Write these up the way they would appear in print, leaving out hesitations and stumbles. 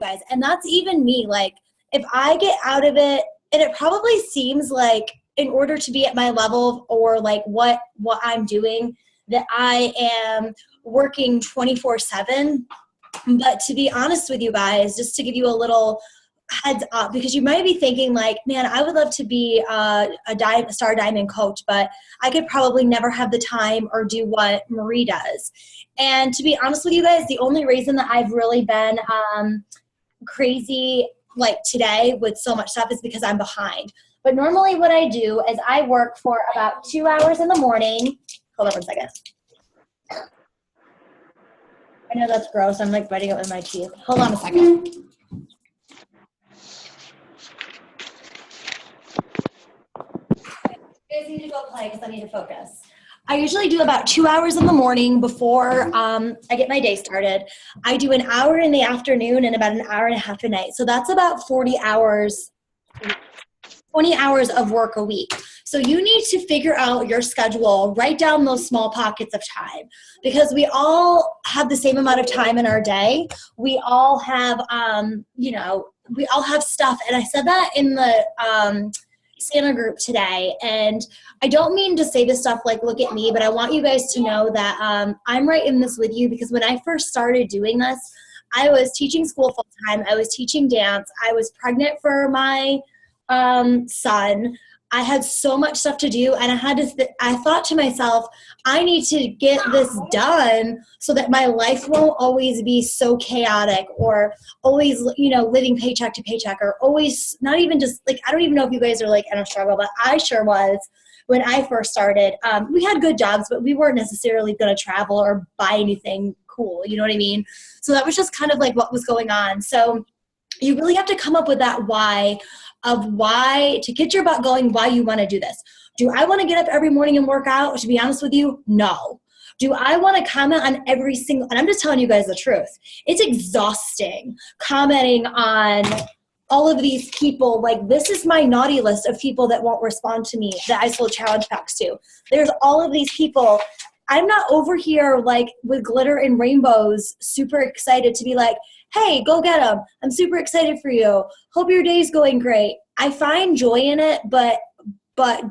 guys. And that's even me. Like, if I get out of it, and it probably seems like in order to be at my level or like what I'm doing, that I am working 24/7. But to be honest with you guys, just to give you a little heads up, because you might be thinking like, man, I would love to be a Star Diamond coach, but I could probably never have the time or do what Marie does. And to be honest with you guys, the only reason that I've really been crazy like today with so much stuff is because I'm behind. But normally what I do is I work for about 2 hours in the morning. Hold on 1 second. I know that's gross. I'm like biting it with my teeth. Hold on a second. You guys need to go play because I need to focus. I usually do about 2 hours in the morning before I get my day started. I do an hour in the afternoon and about an hour and a half at night. So that's about 40 hours, 20 hours of work a week. So you need to figure out your schedule, write down those small pockets of time, because we all have the same amount of time in our day. We all have, we all have stuff. And I said that in the Santa group today. And I don't mean to say this stuff like, look at me, but I want you guys to know that I'm right in this with you, because when I first started doing this, I was teaching school full time. I was teaching dance. I was pregnant for my son. I had so much stuff to do, and I thought to myself, I need to get this done so that my life won't always be so chaotic, or always, living paycheck to paycheck, or always not even just like, I don't even know if you guys are like in a struggle, but I sure was when I first started. We had good jobs, but we weren't necessarily going to travel or buy anything cool. You know what I mean? So that was just kind of like what was going on. So you really have to come up with that why to get your butt going, why you want to do this. Do I want to get up every morning and work out? To be honest with you, no. Do I want to comment on every single, and I'm just telling you guys the truth. It's exhausting commenting on all of these people. Like, this is my naughty list of people that won't respond to me that I sold challenge packs to. There's all of these people. I'm not over here like with glitter and rainbows, super excited to be like, hey, go get them. I'm super excited for you. Hope your day's going great. I find joy in it, but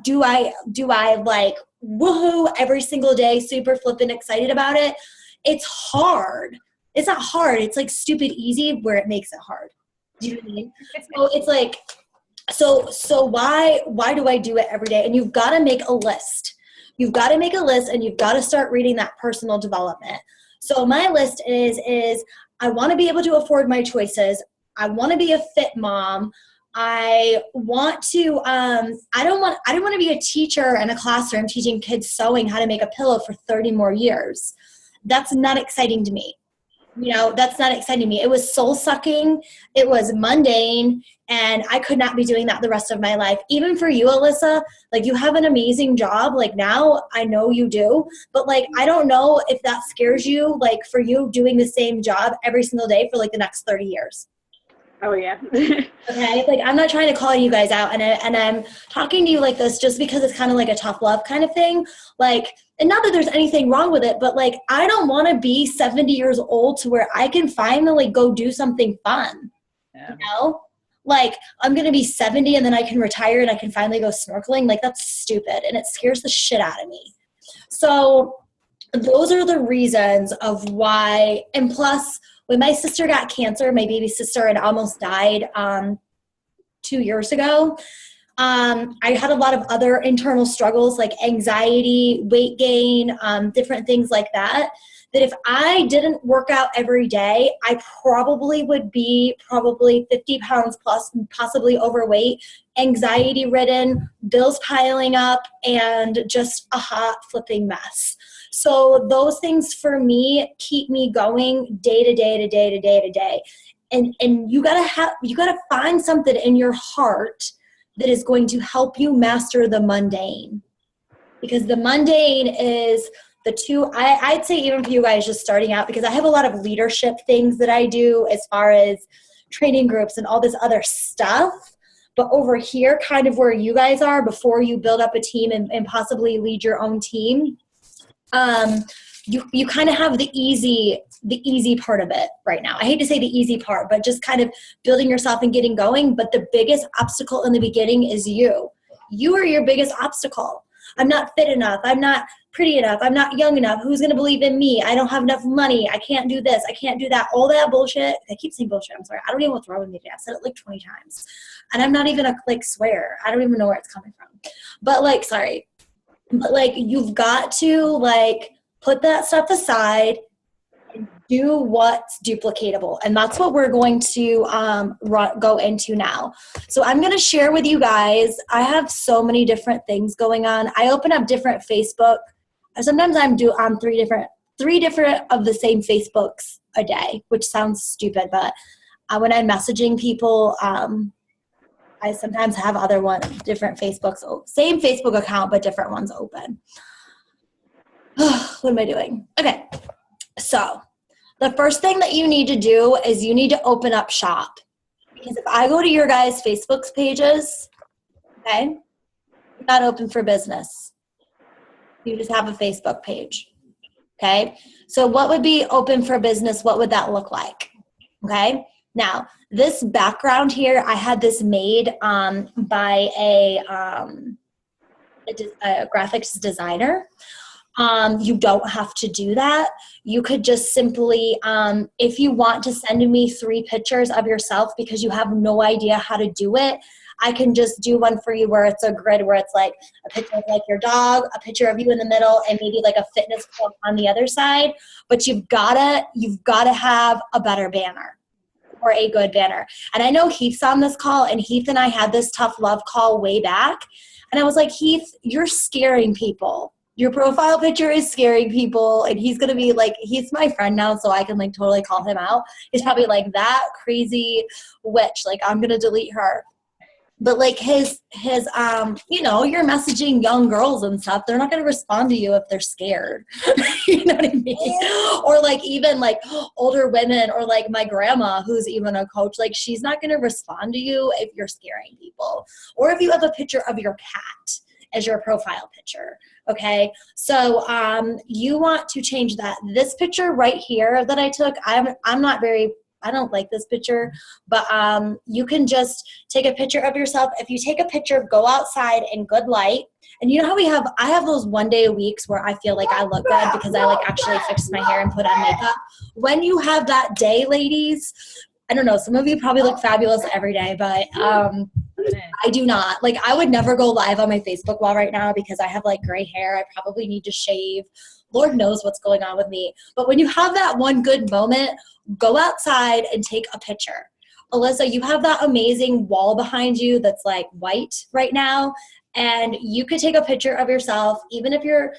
do I like woohoo every single day, super flippin' excited about it? It's hard. It's not hard. It's like stupid easy where it makes it hard. Do you know what I mean? So it's like, so why do I do it every day? And you've got to make a list. You've got to make a list, and you've got to start reading that personal development. So my list is I want to be able to afford my choices. I want to be a fit mom. I want to, I don't want to be a teacher in a classroom teaching kids sewing how to make a pillow for 30 more years. That's not exciting to me. That's not exciting to me. It was soul sucking. It was mundane, and I could not be doing that the rest of my life. Even for you, Alyssa, like, you have an amazing job. Like, now I know you do, but like, I don't know if that scares you, like, for you doing the same job every single day for like the next 30 years. Oh yeah. Okay. Like, I'm not trying to call you guys out, and I'm talking to you like this just because it's kind of like a tough love kind of thing. Like, and not that there's anything wrong with it, but like, I don't want to be 70 years old to where I can finally go do something fun. Yeah. Like, I'm going to be 70 and then I can retire and I can finally go snorkeling. Like, that's stupid, and it scares the shit out of me. So those are the reasons of why. And plus, when my sister got cancer, my baby sister, and almost died 2 years ago, I had a lot of other internal struggles like anxiety, weight gain, different things like that if I didn't work out every day, I probably would be 50 pounds plus, possibly overweight, anxiety ridden, bills piling up, and just a hot flipping mess. So those things for me keep me going day to day to day to day to day. And you gotta find something in your heart that is going to help you master the mundane. Because the mundane is the two, I'd say even for you guys just starting out, because I have a lot of leadership things that I do as far as training groups and all this other stuff. But over here, kind of where you guys are before you build up a team and possibly lead your own team, you kind of have the easy part of it right now. I hate to say the easy part, but just kind of building yourself and getting going. But the biggest obstacle in the beginning is you. You are your biggest obstacle. I'm not fit enough. I'm not pretty enough. I'm not young enough. Who's going to believe in me? I don't have enough money. I can't do this. I can't do that. All that bullshit. I keep saying bullshit. I'm sorry. I don't even know what's wrong with me today. I've said it like 20 times. And I'm not even a swear. I don't even know where it's coming from. But sorry. But you've got to put that stuff aside and do what's duplicatable. And that's what we're going to go into now. So I'm going to share with you guys, I have so many different things going on. I open up different Facebook. Sometimes I'm on three different of the same Facebooks a day, which sounds stupid, but when I'm messaging people, I sometimes have different Facebooks, same Facebook account, but different ones open. What am I doing? Okay. So the first thing that you need to do is you need to open up shop. Because if I go to your guys' Facebook pages, okay, you're not open for business. You just have a Facebook page. Okay. So what would be open for business? What would that look like? Okay. Now, this background here, I had this made by a graphics designer. You don't have to do that. You could just simply, if you want to send me 3 pictures of yourself because you have no idea how to do it, I can just do one for you where it's a grid where it's like a picture of your dog, a picture of you in the middle, and maybe a fitness club on the other side. But you've gotta have a better banner. Or a good banner. And I know Heath's on this call, and Heath and I had this tough love call way back. And I was like, Heath, you're scaring people. Your profile picture is scaring people. And he's going to be he's my friend now, so I can totally call him out. He's probably that crazy witch. I'm going to delete her. But his you're messaging young girls and stuff. They're not going to respond to you if they're scared. You know what I mean? Or even older women, or my grandma who's even a coach, she's not going to respond to you if you're scaring people. Or if you have a picture of your cat as your profile picture. Okay. So, you want to change that. This picture right here that I took, I don't like this picture, but you can just take a picture of yourself. If you take a picture, go outside in good light. And you know how I have those one day a weeks where I feel I look good because I actually fixed my hair and put on makeup. When you have that day, ladies, I don't know, some of you probably look fabulous every day, but I do not. I would never go live on my Facebook wall right now because I have gray hair. I probably need to shave. Lord knows what's going on with me. But when you have that one good moment, go outside and take a picture. Alyssa, you have that amazing wall behind you that's white right now. And you could take a picture of yourself, even if you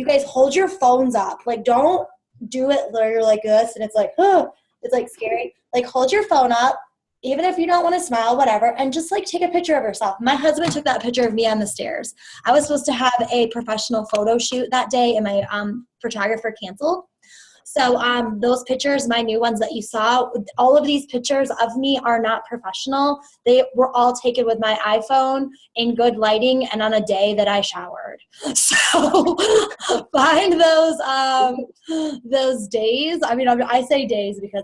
guys hold your phones up. Don't do it where you're this and it's scary. Hold your phone up, even if you don't want to smile, whatever, and just take a picture of yourself. My husband took that picture of me on the stairs. I was supposed to have a professional photo shoot that day, and my photographer canceled. So those pictures, my new ones that you saw, all of these pictures of me are not professional. They were all taken with my iPhone in good lighting and on a day that I showered. So find those days. I mean, I say days because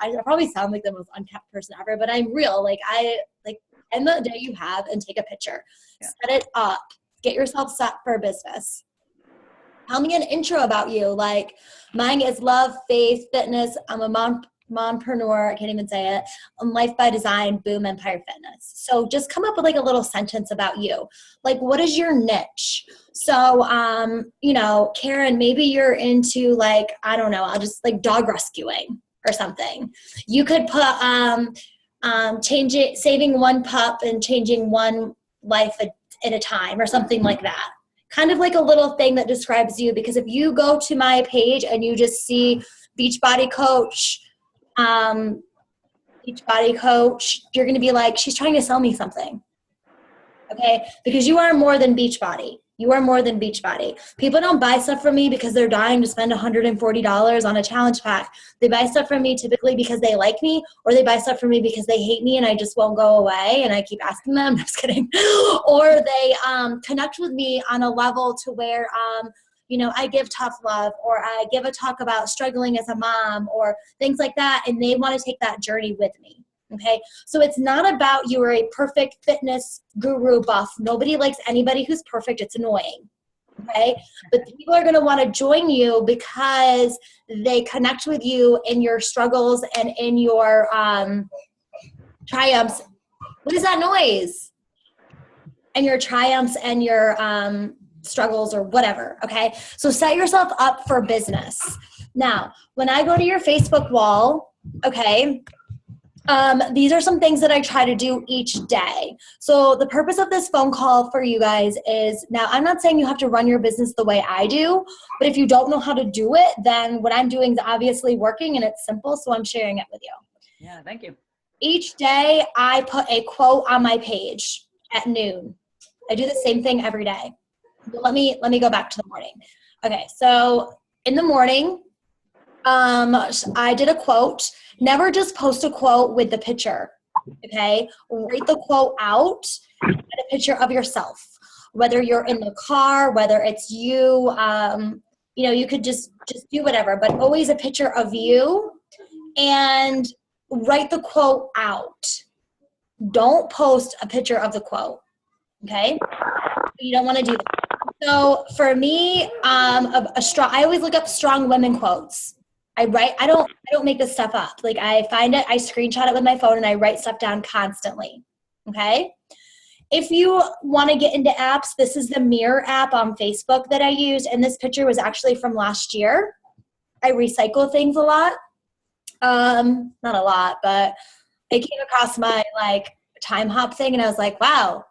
I probably sound like the most unkept person ever, but I'm real. End the day you have and take a picture. Yeah. Set it up. Get yourself set for business. Tell me an intro about you. Mine is love, faith, fitness. I'm a mompreneur. I can't even say it. Life by design, boom, empire fitness. So just come up with a little sentence about you. What is your niche? So, Karen, maybe you're into I don't know, I'll just dog rescuing or something. You could put, saving one pup and changing one life at a time or something like that. Kind of a little thing that describes you, because if you go to my page and you just see Beachbody Coach, you're going to be she's trying to sell me something. Okay? Because you are more than Beachbody. You are more than Beachbody. People don't buy stuff from me because they're dying to spend $140 on a challenge pack. They buy stuff from me typically because they like me, or they buy stuff from me because they hate me and I just won't go away and I keep asking them. I'm just kidding. Or they connect with me on a level to where, I give tough love, or I give a talk about struggling as a mom or things like that, and they want to take that journey with me. Okay, so it's not about you are a perfect fitness guru buff. Nobody likes anybody who's perfect. It's annoying. Okay, but people are going to want to join you because they connect with you in your struggles and in your triumphs. What is that noise? And your triumphs and your struggles or whatever. Okay, so set yourself up for business. Now, when I go to your Facebook wall, okay, these are some things that I try to do each day. So the purpose of this phone call for you guys is, now I'm not saying you have to run your business the way I do, but if you don't know how to do it, then what I'm doing is obviously working and it's simple, so I'm sharing it with you. Yeah, thank you. Each day I put a quote on my page at noon. I do the same thing every day. But let me go back to the morning. Okay, so in the morning, I did a quote. Never just post a quote with the picture, okay? Write the quote out and a picture of yourself, whether you're in the car, whether it's you, you could just do whatever, but always a picture of you, and write the quote out. Don't post a picture of the quote, okay? You don't want to do that. So for me, I always look up strong women quotes. I don't make this stuff up. Like, I find it, I screenshot it with my phone, and I write stuff down constantly. Okay. If you want to get into apps, this is the Mirror app on Facebook that I use. And this picture was actually from last year. I recycle things a lot. Not a lot, but I came across my time hop thing, and I was like, wow,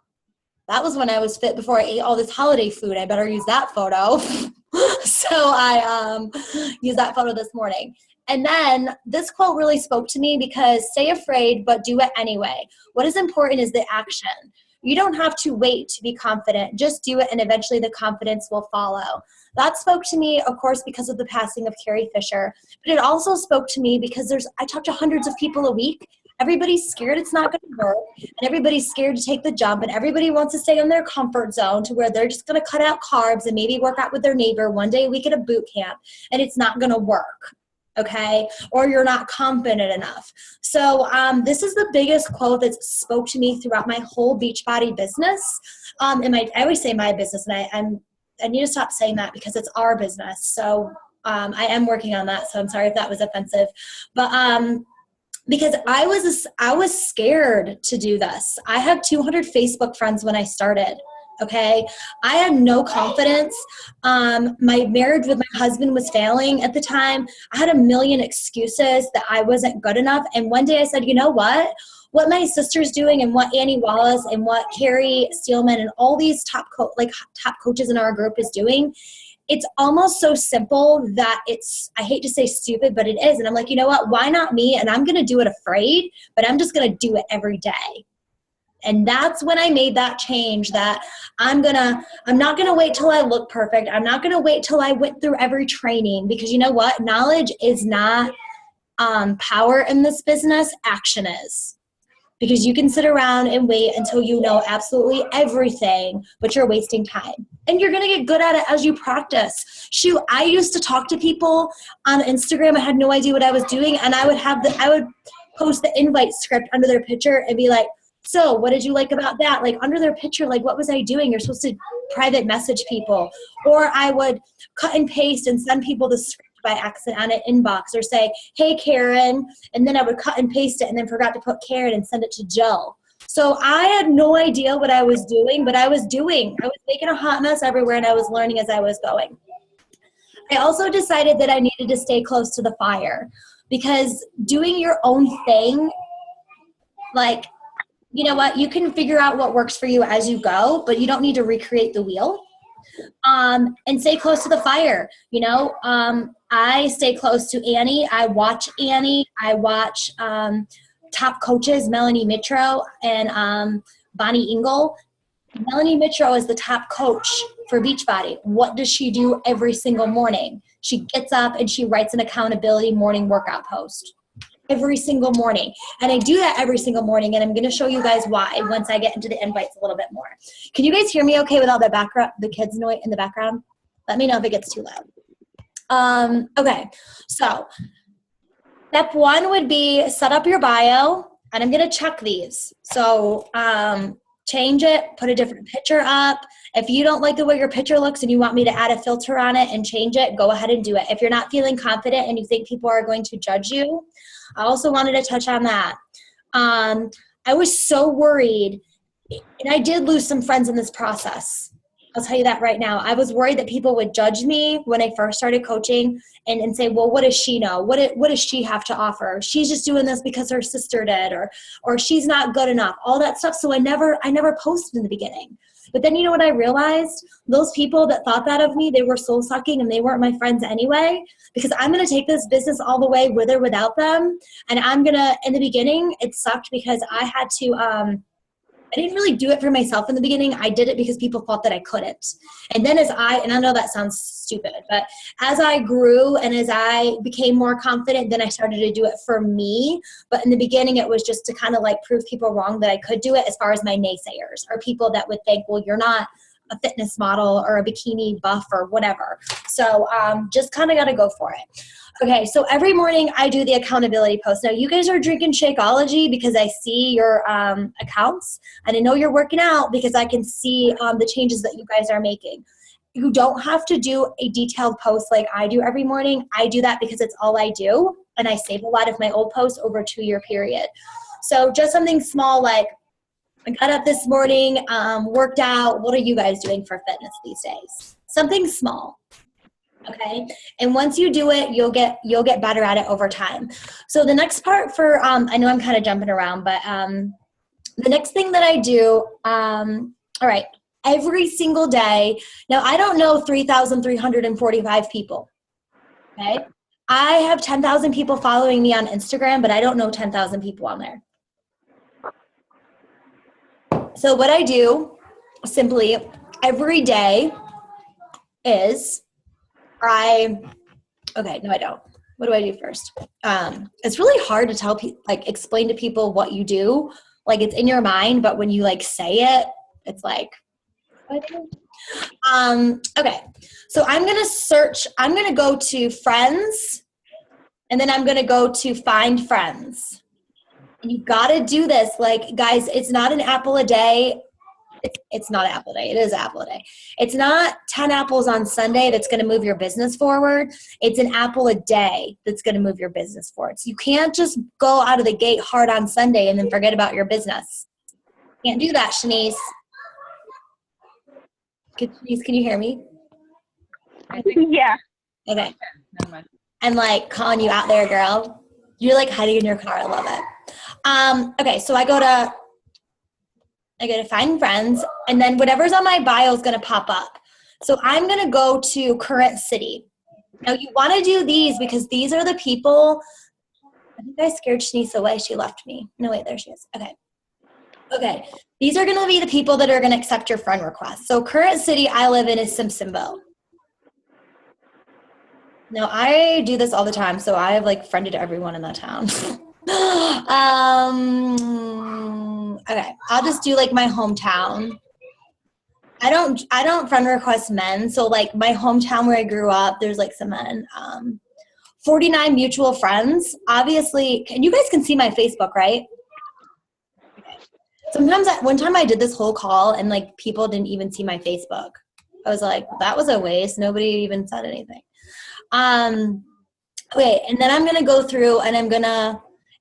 that was when I was fit before I ate all this holiday food. I better use that photo. So I used that photo this morning. And then this quote really spoke to me because stay afraid, but do it anyway. What is important is the action. You don't have to wait to be confident. Just do it, and eventually the confidence will follow. That spoke to me, of course, because of the passing of Carrie Fisher. But it also spoke to me because I talk to hundreds of people a week. Everybody's scared it's not going to work, and everybody's scared to take the jump, and everybody wants to stay in their comfort zone to where they're just going to cut out carbs and maybe work out with their neighbor one day a week at a boot camp, and it's not going to work, okay? Or you're not confident enough. So this is the biggest quote that spoke to me throughout my whole Beachbody business. I always say my business, and I need to stop saying that because it's our business. So I am working on that, so I'm sorry if that was offensive. But because I was scared to do this. I had 200 Facebook friends when I started, okay? I had no confidence. My marriage with my husband was failing at the time. I had a million excuses that I wasn't good enough. And one day I said, you know what? What my sister's doing, and what Annie Wallace and what Carrie Steelman and all these top coaches in our group is doing, it's almost so simple that I hate to say stupid, but it is. And I'm like, you know what? Why not me? And I'm going to do it afraid, but I'm just going to do it every day. And that's when I made that change, that I'm not going to wait till I look perfect. I'm not going to wait till I went through every training, because you know what? Knowledge is not power in this business. Action is. Because you can sit around and wait until you know absolutely everything, but you're wasting time. And you're going to get good at it as you practice. Shoot, I used to talk to people on Instagram. I had no idea what I was doing, and I would post the invite script under their picture and be like, so what did you like about that? Like, under their picture, like, what was I doing? You're supposed to private message people. Or I would cut and paste and send people the script by accident on an inbox, or say, hey, Karen, and then I would cut and paste it and then forgot to put Karen and send it to Jill. So I had no idea what I was doing, but I was making a hot mess everywhere, and I was learning as I was going. I also decided that I needed to stay close to the fire, because doing your own thing, like, you know what, you can figure out what works for you as you go, but you don't need to recreate the wheel. And stay close to the fire. I stay close to Annie. I watch Annie. I watch top coaches, Melanie Mitro and Bonnie Engel. Melanie Mitro is the top coach for Beachbody. What does she do every single morning? She gets up and she writes an accountability morning workout post every single morning. And I do that every single morning, and I'm going to show you guys why once I get into the invites a little bit more. Can you guys hear me okay with all the background, the kids' noise in the background? Let me know if it gets too loud. Okay, so step one would be set up your bio, and I'm going to check these. So change it, put a different picture up. If you don't like the way your picture looks and you want me to add a filter on it and change it, go ahead and do it. If you're not feeling confident and you think people are going to judge you, I also wanted to touch on that. I was so worried, and I did lose some friends in this process. I'll tell you that right now. I was worried that people would judge me when I first started coaching and say, well, what does she know? What does she have to offer? She's just doing this because her sister did, or she's not good enough, all that stuff. So I never posted in the beginning. But then you know what I realized? Those people that thought that of me, they were soul sucking and they weren't my friends anyway, because I'm going to take this business all the way with or without them. And I'm going to, in the beginning, it sucked because I had to, I didn't really do it for myself in the beginning. I did it because people thought that I couldn't. And then and I know that sounds stupid, but as I grew and as I became more confident, then I started to do it for me. But in the beginning, it was just to kind of like prove people wrong that I could do it, as far as my naysayers or people that would think, well, you're not a fitness model or a bikini buff or whatever. So just kind of got to go for it. Okay, so every morning I do the accountability post. Now, you guys are drinking Shakeology because I see your accounts, and I know you're working out because I can see the changes that you guys are making. You don't have to do a detailed post like I do every morning. I do that because it's all I do, and I save a lot of my old posts over a 2-year period. So just something small like, I got up this morning, worked out. What are you guys doing for fitness these days? Something small. Okay. And once you do it, you'll get better at it over time. So the next part for, I know I'm kind of jumping around, but the next thing that I do, all right, every single day. Now, I don't know 3,345 people. Okay. I have 10,000 people following me on Instagram, but I don't know 10,000 people on there. So what I do simply every day is okay, no, I don't. What do I do first? It's really hard to tell people, like explain to people what you do. Like it's in your mind, but when you like say it, it's like, okay. So I'm going to go to friends, and then I'm going to go to find friends. And you got to do this. Like, guys, it's not an apple a day. It's not apple day. It is apple day. It's not 10 apples on Sunday that's going to move your business forward. It's an apple a day that's going to move your business forward. So you can't just go out of the gate hard on Sunday and then forget about your business. Can't do that, Shanice. Shanice, can you hear me? Yeah. Okay. I'm like calling you out there, girl. You're like hiding in your car. I love it. Okay, so I go to find friends, and then whatever's on my bio is going to pop up. So I'm going to go to current city. Now you want to do these because these are the people. I think I scared Shanice away. She left me. No, wait, there she is. Okay. These are going to be the people that are going to accept your friend request. So current city I live in is Simpsonville. Now I do this all the time, so I have like friended everyone in that town. Okay, I'll just do like my hometown. I don't friend request men, so like my hometown where I grew up, there's like some men. 49 mutual friends. Obviously, and you guys can see my Facebook, right? Okay. Sometimes one time I did this whole call and like people didn't even see my Facebook. I was like, that was a waste. Nobody even said anything. Okay, and then I'm gonna go through and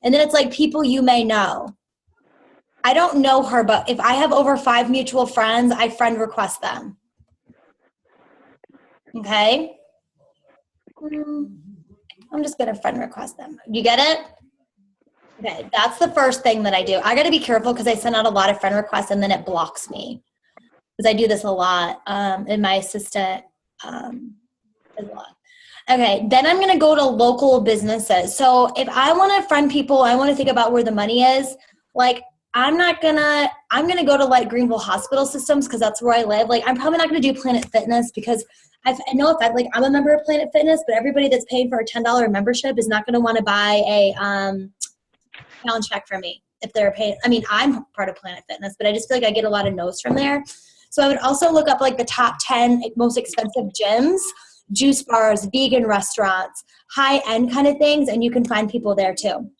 and then it's like people you may know. I don't know her, but if I have over 5 mutual friends, I friend request them. Okay? I'm just going to friend request them. You get it? Okay, that's the first thing that I do. I got to be careful because I send out a lot of friend requests and then it blocks me. Because I do this a lot, and my assistant does a lot. Okay, then I'm going to go to local businesses. So if I want to friend people, I want to think about where the money is. Like, I'm gonna go to like Greenville Hospital Systems because that's where I live. Like, I'm probably not gonna do Planet Fitness because I know if I'm a member of Planet Fitness, but everybody that's paying for a $10 membership is not gonna want to buy a challenge pack from me if they're paying. I mean, I'm part of Planet Fitness, but I just feel like I get a lot of no's from there. So I would also look up like the top 10 most expensive gyms, juice bars, vegan restaurants, high-end kind of things, and you can find people there too.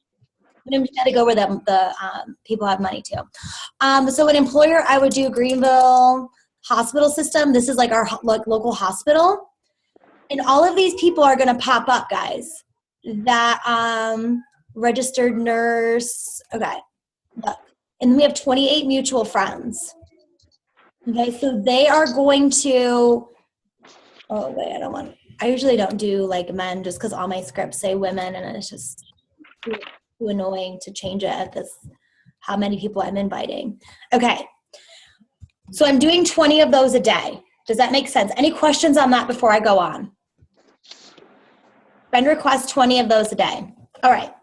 But I'm just got to go where the people have money too. So an employer, I would do Greenville Hospital System. This is like our local hospital. And all of these people are going to pop up, guys. That registered nurse. Okay. Look. And then we have 28 mutual friends. Okay, so they are going to, oh wait, I usually don't do like men just because all my scripts say women and it's just too annoying to change it at this, how many people I'm inviting. Okay, so I'm doing 20 of those a day. Does that make sense? Any questions on that before I go on? Friend request 20 of those a day. All right,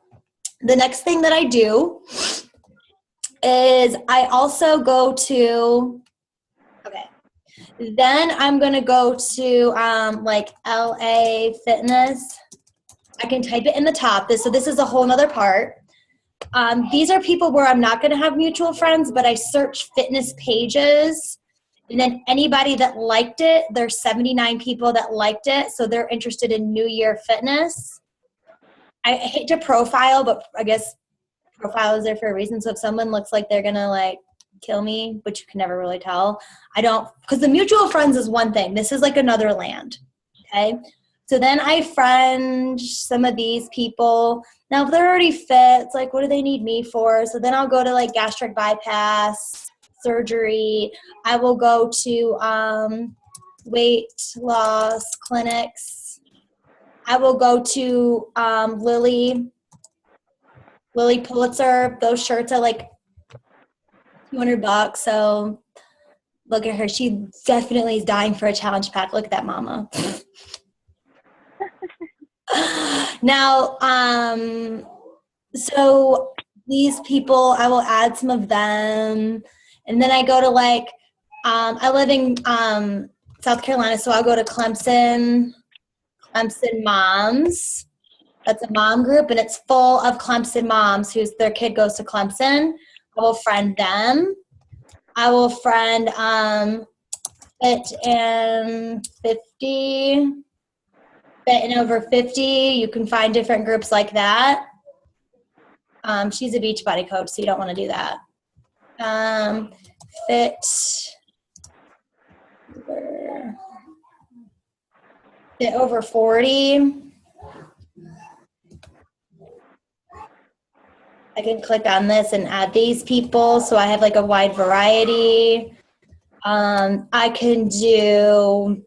the next thing that I do is I also go to, okay, then I'm going to go to like LA Fitness. I can type it in the top. So this is a whole nother part. These are people where I'm not going to have mutual friends, but I search fitness pages. And then anybody that liked it, there's 79 people that liked it. So they're interested in New Year fitness. I hate to profile, but I guess profile is there for a reason. So if someone looks like they're going to like kill me, which you can never really tell, I don't, because the mutual friends is one thing. This is like another land. Okay. So then I friend some of these people. Now, if they're already fit, it's like, what do they need me for? So then I'll go to like gastric bypass surgery. I will go to weight loss clinics. I will go to Lily Pulitzer. Those shirts are like $200. So look at her. She definitely is dying for a challenge pack. Look at that mama. Now, so these people, I will add some of them. And then I go to like, I live in South Carolina, so I'll go to Clemson Moms. That's a mom group, and it's full of Clemson moms whose their kid goes to Clemson. I will friend them. I will friend Fit and 50. Fit and over 50. You can find different groups like that. She's a Beachbody coach, so you don't want to do that. Fit over 40. I can click on this and add these people, so I have like a wide variety. I can do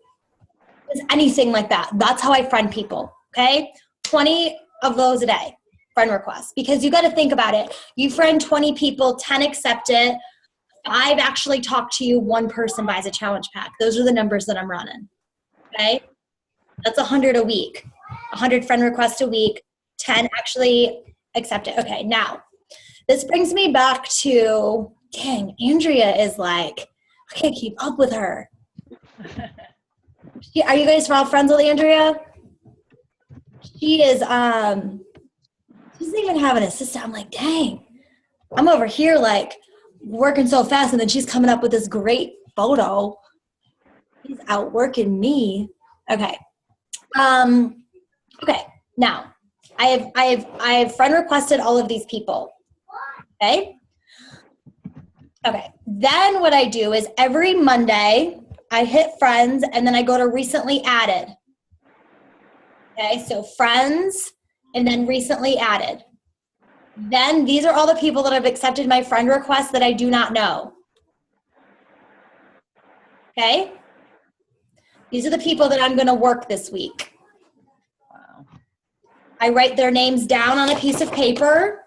anything like that. That's how I friend people, okay? 20 of those a day, friend requests. Because you got to think about it. You friend 20 people, 10 accept it. 5 actually talk to you, 1 person buys a challenge pack. Those are the numbers that I'm running, okay? That's 100 a week. 100 friend requests a week, 10 actually accept it. Okay, now, this brings me back to, dang, Andrea is like, I can't keep up with her. Are you guys all friends with Andrea? She is, she doesn't even have an assistant. I'm like, dang, I'm over here like working so fast, and then she's coming up with this great photo. She's outworking me. Okay. Okay. Now, I have friend requested all of these people. Okay. Okay. Then what I do is every Monday I hit friends and then I go to recently added. Okay. So friends and then recently added. Then these are all the people that have accepted my friend request that I do not know. Okay. These are the people that I'm going to work this week. Wow. I write their names down on a piece of paper.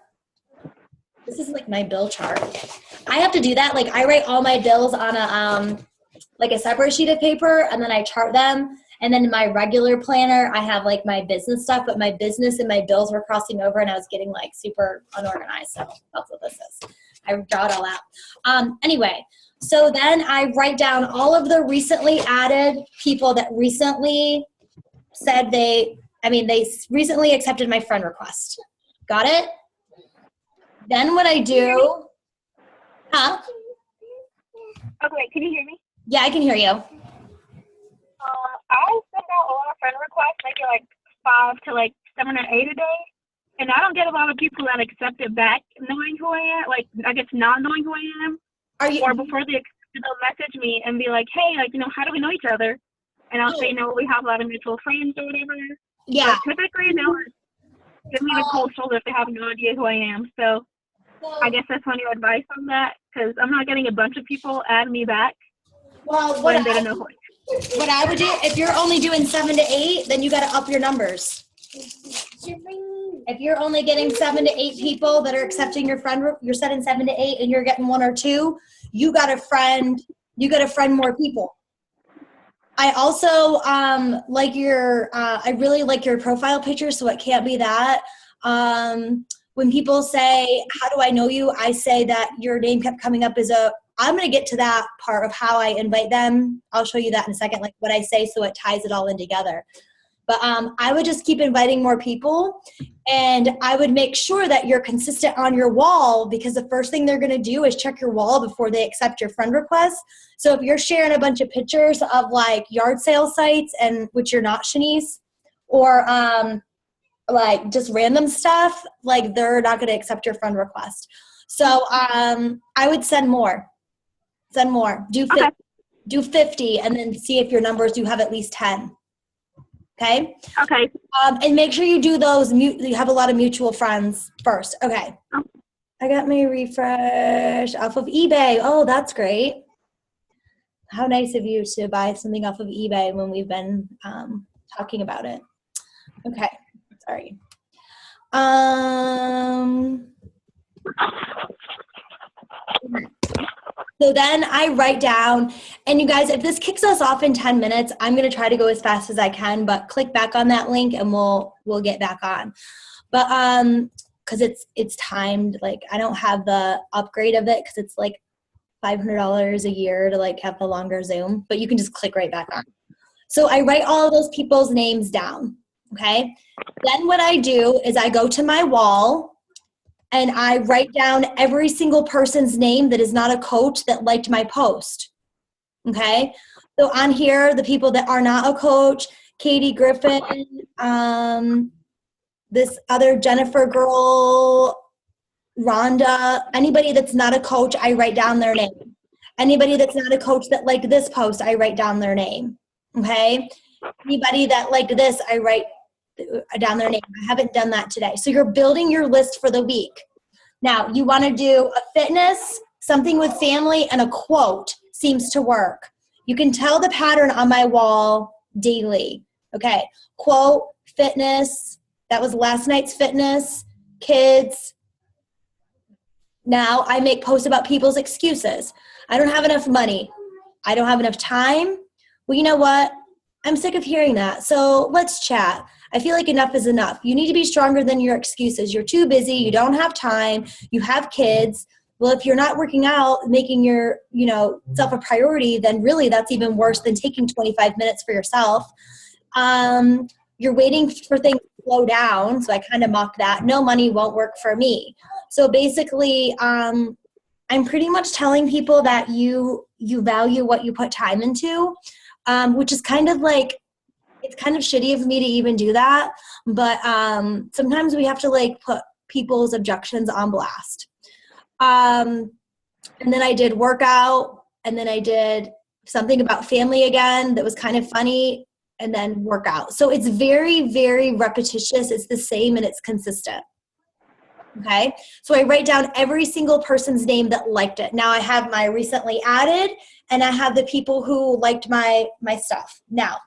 This is like my bill chart. I have to do that. Like I write all my bills on a like a separate sheet of paper, and then I chart them. And then in my regular planner, I have like my business stuff, but my business and my bills were crossing over, and I was getting like super unorganized. So that's what this is. I draw it all out. Anyway, so then I write down all of the recently added people that recently said they recently accepted my friend request. Got it? Then what I do, huh? Okay, wait, can you hear me? Yeah, I can hear you. I send out a lot of friend requests, maybe like 5 to like 7 or 8 a day, and I don't get a lot of people that accept it back knowing who I am, like I guess not knowing who I am. Or before they accept it, they'll message me and be like, hey, like, how do we know each other? And I'll say, we have a lot of mutual friends or whatever. Yeah. But typically, they'll give me the cold shoulder if they have no idea who I am. So I guess that's one of your advice on that, because I'm not getting a bunch of people add me back when they don't know who I am. What I would do, if you're only doing 7 to 8, then you got to up your numbers. If you're only getting 7 to 8 people that are accepting your friend, you're setting 7 to 8 and you're getting 1 or 2, you got to friend more people. I also I really like your profile picture, so it can't be that. When people say, how do I know you? I say that your name kept coming up I'm going to get to that part of how I invite them. I'll show you that in a second, like what I say, so it ties it all in together. But I would just keep inviting more people, and I would make sure that you're consistent on your wall, because the first thing they're going to do is check your wall before they accept your friend request. So if you're sharing a bunch of pictures of like yard sale sites, and which you're not, Shanice, or like just random stuff, like they're not going to accept your friend request. So I would send more. Do 50 and then see if your numbers, you have at least 10. Okay. Okay. And make sure you do those. You have a lot of mutual friends first. Okay. I got my refresh off of eBay. Oh, that's great. How nice of you to buy something off of eBay when we've been talking about it. Okay. Sorry. So then I write down, and you guys, if this kicks us off in 10 minutes, I'm going to try to go as fast as I can, but click back on that link and we'll get back on. But because it's timed, like I don't have the upgrade of it because it's like $500 a year to like have the longer Zoom, but you can just click right back on. So I write all of those people's names down. Okay. Then what I do is I go to my wall and I write down every single person's name that is not a coach that liked my post. Okay. So on here, the people that are not a coach, Katie Griffin, this other Jennifer girl, Rhonda, anybody that's not a coach, I write down their name. Anybody that's not a coach that liked this post, I write down their name. Okay. Anybody that liked this, I write down their name. I haven't done that today. So you're building your list for the week. Now you want to do a fitness, something with family, and a quote seems to work. You can tell the pattern on my wall daily. Okay. Quote, fitness. That was last night's fitness, kids. Now I make posts about people's excuses. I don't have enough money. I don't have enough time. Well, you know what? I'm sick of hearing that. So let's chat. I feel like enough is enough. You need to be stronger than your excuses. You're too busy. You don't have time. You have kids. Well, if you're not working out, making your, self a priority, then really that's even worse than taking 25 minutes for yourself. You're waiting for things to slow down. So I kind of mock that. No money won't work for me. So basically, I'm pretty much telling people that you value what you put time into, which is kind of like, it's kind of shitty of me to even do that. But sometimes we have to like put people's objections on blast. And then I did workout, and then I did something about family again that was kind of funny, and then workout. So it's very, very repetitious. It's the same and it's consistent. Okay. So I write down every single person's name that liked it. Now I have my recently added, and I have the people who liked my stuff. Now,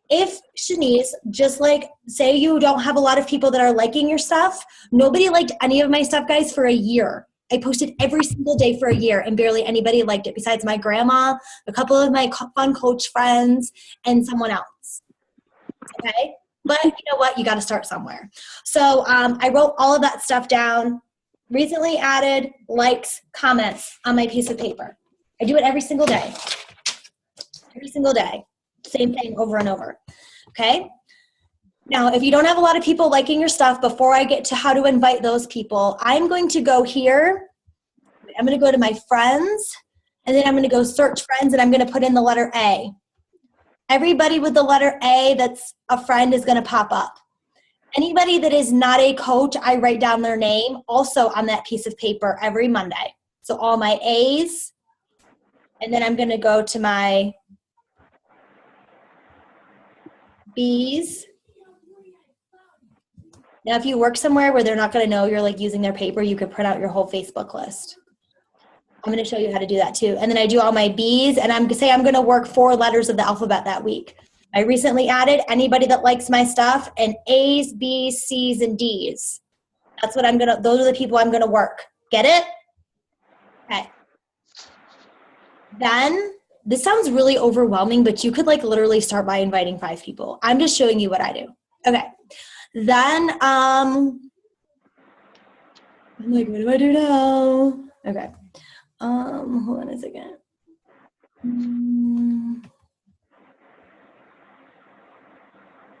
if Shanice, just like say you don't have a lot of people that are liking your stuff, nobody liked any of my stuff, guys, for a year. I posted every single day for a year and barely anybody liked it besides my grandma, a couple of my fun coach friends, and someone else. Okay. But you know what? You got to start somewhere. So I wrote all of that stuff down. recently added, likes, comments on my piece of paper. I do it every single day. Every single day. Same thing over and over. Okay? Now, if you don't have a lot of people liking your stuff, before I get to how to invite those people, I'm going to go here. I'm going to go to my friends, and then I'm going to go search friends, and I'm going to put in the letter A. Everybody with the letter A that's a friend is going to pop up. Anybody that is not a coach, I write down their name also on that piece of paper every Monday. So all my A's, and then I'm going to go to my B's. Now, if you work somewhere where they're not going to know you're like using their paper, you could print out your whole Facebook list. I'm going to show you how to do that too. And then I do all my B's, and I'm going to work 4 letters of the alphabet that week. I recently added anybody that likes my stuff and A's, B's, C's, and D's. That's what those are the people I'm going to work. Get it? Okay. Then, this sounds really overwhelming, but you could like literally start by inviting 5 people. I'm just showing you what I do. Okay. Then, I'm like, what do I do now? Okay. Hold on a second.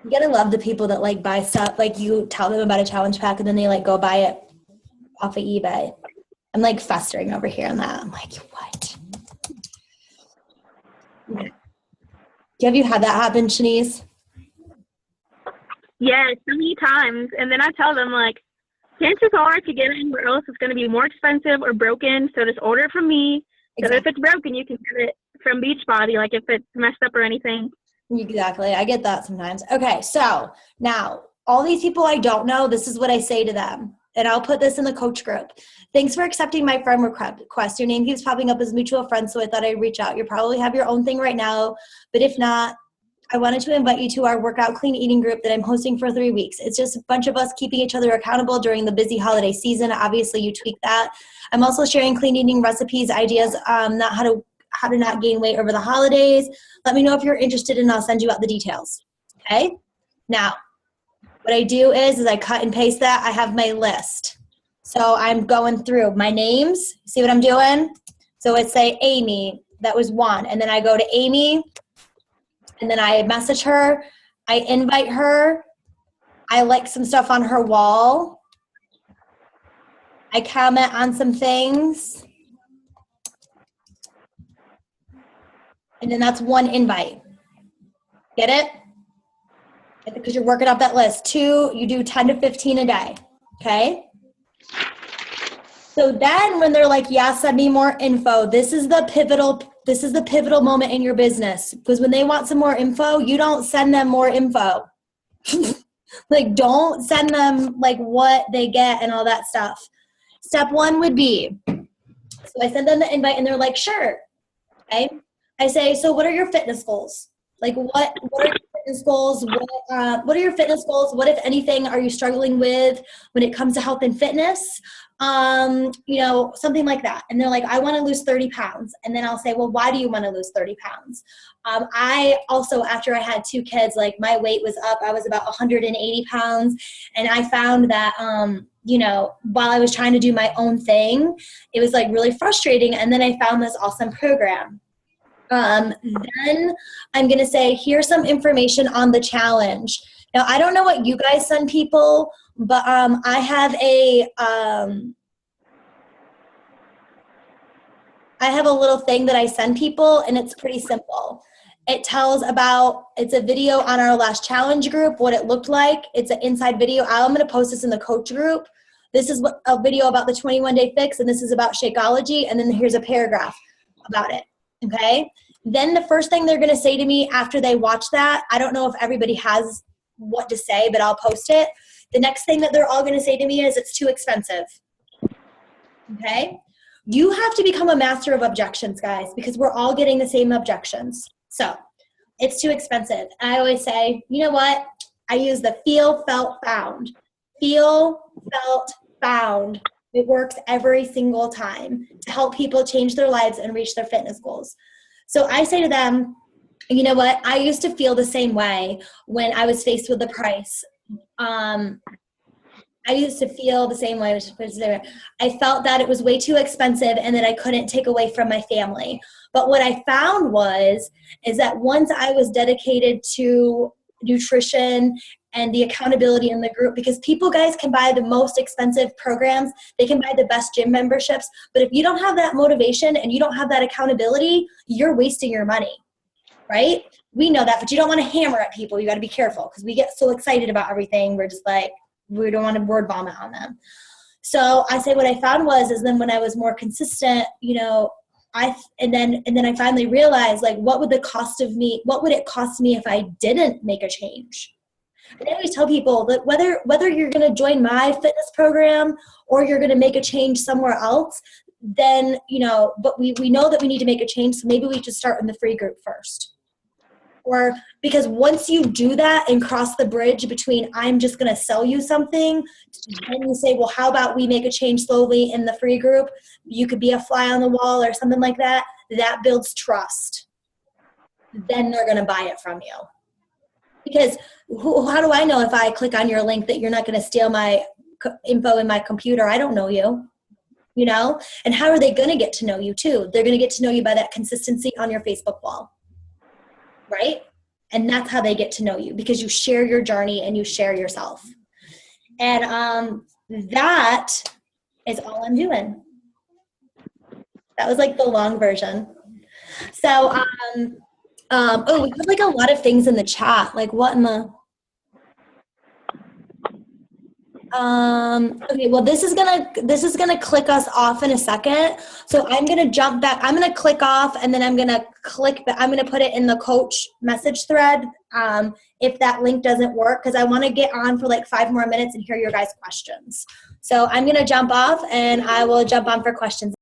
You gotta love the people that like buy stuff, like you tell them about a challenge pack and then they like go buy it off of eBay. I'm like festering over here on that. I'm like, what? Okay. Have you had that happen, Shanice? Yeah, so many times. And then I tell them, like, chances are to get it anywhere else, it's going to be more expensive or broken. So just order it from me. Exactly. So if it's broken, you can get it from Beachbody, like if it's messed up or anything. Exactly. I get that sometimes. Okay, so now all these people I don't know, this is what I say to them. And I'll put this in the coach group. Thanks for accepting my friend request. Your name keeps popping up as mutual friends, so I thought I'd reach out. You probably have your own thing right now, but if not, I wanted to invite you to our workout clean eating group that I'm hosting for 3 weeks. It's just a bunch of us keeping each other accountable during the busy holiday season. Obviously, you tweak that. I'm also sharing clean eating recipes, ideas, not how to not gain weight over the holidays. Let me know if you're interested and I'll send you out the details. Okay? Now, what I do is I cut and paste that. I have my list. So I'm going through my names. See what I'm doing? So it's say Amy, that was 1. And then I go to Amy, and then I message her. I invite her. I like some stuff on her wall. I comment on some things. And then that's 1 invite. Get it? Because you're working up that list. 2, you do 10 to 15 a day. Okay? So then when they're like, yeah, send me more info, this is the pivotal moment in your business. Because when they want some more info, you don't send them more info. Like, don't send them like what they get and all that stuff. Step 1 would be, so I send them the invite and they're like, sure. Okay? I say, so what are your fitness goals? Like, what are your fitness goals? What are your fitness goals? What, if anything, are you struggling with when it comes to health and fitness? Something like that. And they're like, I want to lose 30 pounds. And then I'll say, well, why do you want to lose 30 pounds? I also, after I had 2 kids, like my weight was up. I was about 180 pounds. And I found that, while I was trying to do my own thing, it was like really frustrating. And then I found this awesome program. Then I'm going to say, here's some information on the challenge. Now, I don't know what you guys send people, but I have a little thing that I send people, and it's pretty simple. It's a video on our last challenge group, what it looked like. It's an inside video. I'm going to post this in the coach group. This is a video about the 21-day fix, and this is about Shakeology, and then here's a paragraph about it. Okay? Then the first thing they're going to say to me after they watch that, I don't know if everybody has what to say, but I'll post it. The next thing that they're all going to say to me is, it's too expensive. Okay? You have to become a master of objections, guys, because we're all getting the same objections. So, it's too expensive. I always say, you know what? I use the feel, felt, found. Feel, felt, found. It works every single time to help people change their lives and reach their fitness goals. So I say to them, you know what? I used to feel the same way when I was faced with the price. I used to feel the same way. I felt that it was way too expensive and that I couldn't take away from my family. But what I found is that once I was dedicated to nutrition and the accountability in the group, because people, guys, can buy the most expensive programs, they can buy the best gym memberships, but if you don't have that motivation and you don't have that accountability, you're wasting your money, right? We know that, but you don't want to hammer at people. You got to be careful because we get so excited about everything. We're just like, we don't want to word vomit on them. So I say what I found is then when I was more consistent, and then I finally realized, like, what would it cost me if I didn't make a change? And I always tell people that whether you're going to join my fitness program or you're going to make a change somewhere else, then, but we know that we need to make a change. So maybe we should start in the free group first. Or because once you do that and cross the bridge between I'm just going to sell you something, and you say, well, how about we make a change slowly in the free group? You could be a fly on the wall or something like that. That builds trust. Then they're going to buy it from you. Because how do I know if I click on your link that you're not going to steal my info in my computer? I don't know you, And how are they going to get to know you too? They're going to get to know you by that consistency on your Facebook wall. Right? And that's how they get to know you, because you share your journey and you share yourself. And that is all I'm doing. That was like the long version. So, we have like a lot of things in the chat. Like what in the... okay, well, this is gonna click us off in a second. So I'm gonna jump back. I'm gonna click off, and then I'm gonna I'm gonna put it in the coach message thread. If that link doesn't work, because I want to get on for like 5 more minutes and hear your guys' questions. So I'm gonna jump off, and I will jump on for questions.